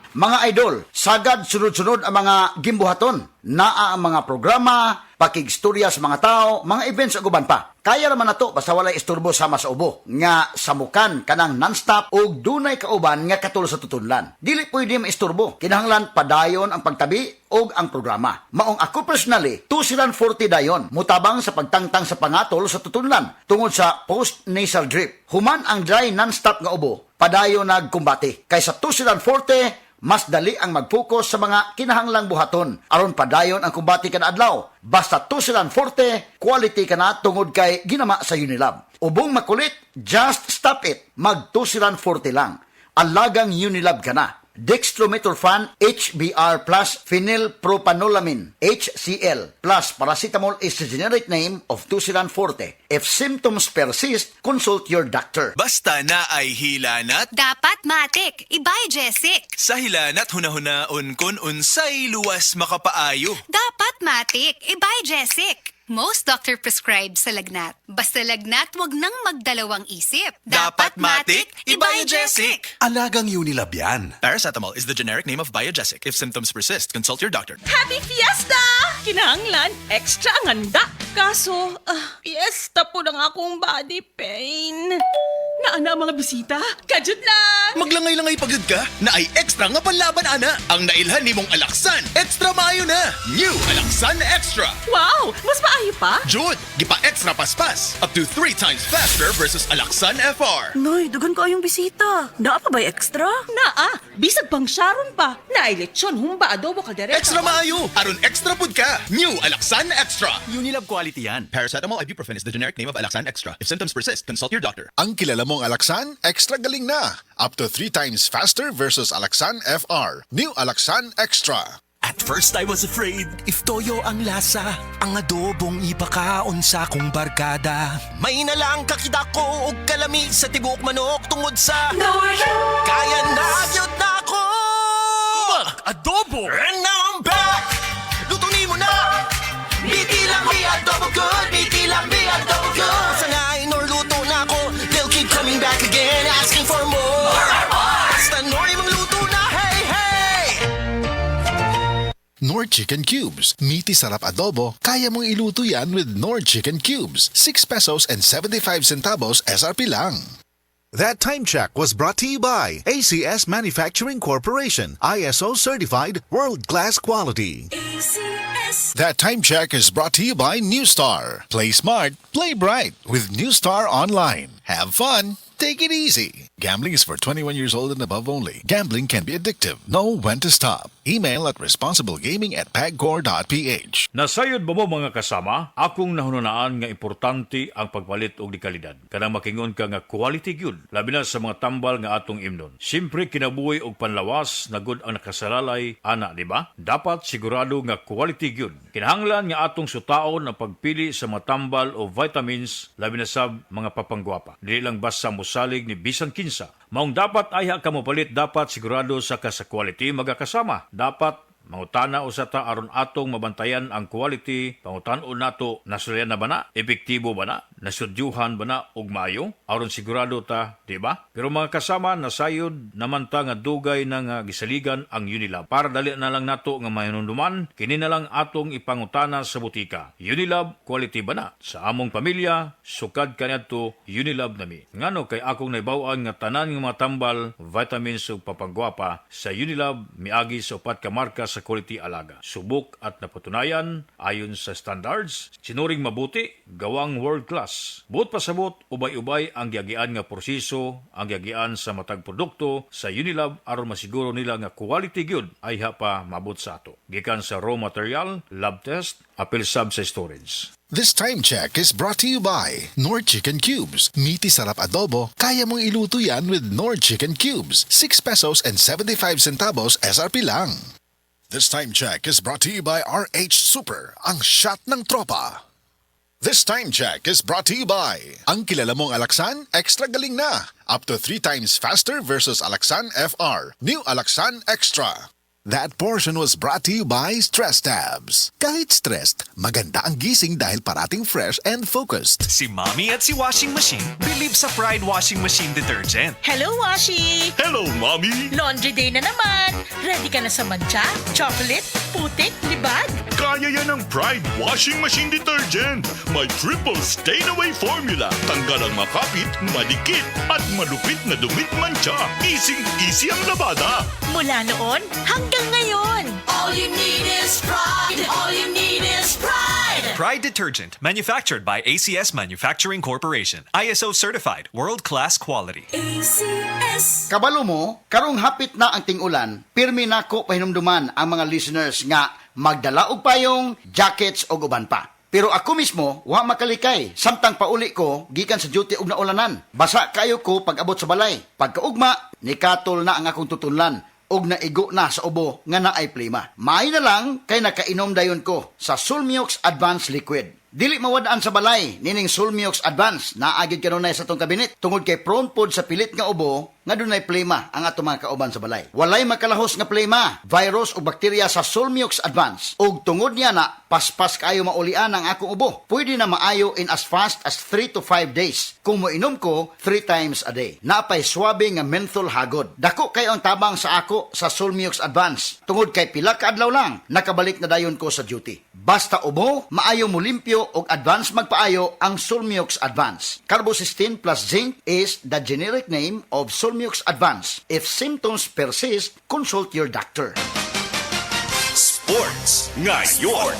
Mga idol, sagad sunod-sunod ang mga gimbuhaton. Naa ang mga programa, pakigstorya sa mga tao, mga events ug uban pa. Kaya naman nato basta walay isturbo sama sa ubo nga samukan kanang non-stop ug dunay kauban nga katul sa tutunlan. Dili pwede maisturbo. Kinahanglan padayon ang pagtabi ug ang programa. Maong ako personally, 240 dayon mutabang sa pagtangtang sa pangatol sa tutunlan tungod sa post-nasal drip. Human ang dry non-stop nga ubo, padayon nagkumbati. Kaysa 240 mas dali ang mag-focus sa mga kinahanglang buhaton aron padayon ang kumbati kada adlaw. Basta 240 quality ka na tungod kay ginama sa Unilab. Ubong makulit, just stop it. Mag 240 lang. Alagang Unilab ka na. Dextromethorphan HBr plus phenylpropanolamine HCl plus paracetamol is the generic name of 240. If symptoms persist, consult your doctor. Basta na ay hilanat, Dapat matik, ibay Jessic. sa hilanat hunahunaon kun unsay luwas makapaayo. Dapat matik, ibay Jessic. Most doctor prescribe sa lagnat. Basta lagnat, wag nang magdalawang isip. Dapat matik, Ibajesic. Alagang Unilab yan. Paracetamol is the generic name of Biogesic. If symptoms persist, consult your doctor. Happy Fiesta! Kinahanglan, extra ang handa. Kaso, fiesta po ng akong body pain. Naana mga bisita, kajud lang! Maglangay-langay pagod ka na ay extra nga panlaban ana. Ang nailhan ni mong Alaksan, extra maayo na. New Alaksan Extra. Wow! Mas maayo pa? Jud, gipa extra paspas. Up to 3 times faster versus Alaksan FR. Noy, dagan ko yung bisita. Naa pa ba'y extra? Naa, bisag pang Sharon pa. Naay lechon, humba, adobo, kaldereta. Extra maayo. Aron extra pud ka. New Alaksan Extra. Unilab quality yan. Paracetamol ibuprofen is the generic name of Alaksan Extra. If symptoms persist, consult your doctor. Ang kilala mong Alaksan, extra galing na. Up to 3 times faster versus Alaksan FR. New Alaksan Extra. At first I was afraid if toyo ang lasa, ang adobong ipakaon sa kong barkada. May nalang kakida ko og kalami sa tibok manok tungod sa kaya na yun na ako mag-adobo. And now I'm back. Lutunin mo na. Biti lang may adobo good. Biti lang may adobo good. Sangayin or luto na ako, they'll keep coming back again asking for more. Basta Nor mong luto na. Hey, hey. Nor Chicken Cubes. Meaty sarap adobo. Kaya mong iluto yan with Nor Chicken Cubes. 6 pesos and 75 centavos SRP lang. That time check was brought to you by ACS Manufacturing Corporation, ISO certified world-class quality. That time check is brought to you by New Star. Play smart, play bright with New Star Online. Have fun. Take it easy. Gambling is for 21 years old and above only. Gambling can be addictive. Know when to stop. Email at responsiblegaming@pagcor.ph. Nasayod ba mo mga kasama? Akong nahununaan nga importante ang pagpalit og kalidad. Kanang makingon ka nga quality gyud, labi na sa mga tambal nga atong imnon. Siyempre kinabuhi og panlawas na gud ang nakasalalay ana, di ba? Dapat sigurado nga quality gyud. Kinahanglan nga atong sutaon ang pagpili sa mga tambal o vitamins labi na sa mga papanggwapa. Dili lang basta mosalig ni bisan kinsa. Maong dapat ayha ka mopalit, dapat sigurado sa ka sa quality magakasama. Dapat mangutana usata aron atong mabantayan ang quality, pangutan-on nato nasulyan na ba na, epektibo ba na, nasudyuhan ba na og maayo, aron sigurado ta, di ba? Pero mga kasama, nasayod naman ta nga dugay na nga gisaligan ang Unilab. Para dali na lang nato nga mahinunduman, kini na lang atong ipangutana sa butika. Unilab, quality ba na? Sa among pamilya, sukad kaniadto Unilab nami. Ngano kay akong naibaw-an nga tanan nga mga tambal, vitamins ug papangguwapa sa Unilab miagi sa upat ka marka sa quality alaga. Subok at napatunayan ayon sa standards, sinuring mabuti, gawang world class. Buot pasabot, ubay-ubay ang giagian nga proseso, ang giagian sa matag produkto sa Unilab aron masiguro nila nga quality gyud ay pa mabot sa ato. Gikan sa raw material, lab test, apil sab sa storage. This time check is brought to you by Nor Chicken Cubes. Meaty sarap adobo. Kaya mong iluto yan with Nor Chicken Cubes. 6 pesos and 75 centavos SRP lang. This time check is brought to you by RH Super, ang shot ng tropa. This time check is brought to you by ang kilala mong Alaksan, extra galing na. Up to 3 times faster versus Alaksan FR. New Alaksan Extra. That portion was brought to you by Stress Tabs. Kahit stressed, maganda ang gising dahil parating fresh and focused. Si Mommy at si Washing Machine believe sa Pride Washing Machine Detergent. Hello, Washi! Hello, Mommy! Laundry day na naman! Ready ka na sa mancha, chocolate, putik, libag? Kaya yan ang Pride Washing Machine Detergent. May triple stain-away formula. Tanggal ang makapit, madikit, at malupit na dumit mancha. Easy ang labada. Mula noon hanggang ngayon. All you need is pride. All you need is pride. Pride Detergent, manufactured by ACS Manufacturing Corporation. ISO certified, world-class quality. ACS. Kabalo mo, karong hapit na ang ting-ulan, pirmi nako pahinumduman ang mga listeners nga magdala og payong, jackets o uban pa. Pero ako mismo, wa makalikay. Samtang pauli ko, gikan sa duty og naulanan. Basa kayo ko pag abot sa balay. Pagkaugma, nikatol na ang akong tutunlan og naigo na sa ubo nga naay plima. Maay na lang kay nakainom dayon ko sa Sulmiox Advanced Liquid. Dili mawadaan sa balay nining Sulmiox Advance naagid kanunay sa tong kabinet tungod kay prone pod sa pilit nga ubo nga dunay plema ang ato mga kauban sa balay. Walay makalahos nga plema, virus o bakterya sa Sulmiox Advance ug tungod niya na paspas kayo maulian ang akong ubo. Pwede na maayo in as fast as 3 to 5 days kung moinom ko 3 times a day. Napay swabe nga menthol hagod. Dako kayo ang tabang sa ako sa Sulmiox Advance tungod kay pila ka adlaw lang nakabalik na dayon ko sa duty. Basta ubo, maayo mo limpyo og advance magpaayo ang Sulmiox Advance. Carbocysteine plus zinc is the generic name of Sulmiox Advance. If symptoms persist, consult your doctor. Sports ngayon.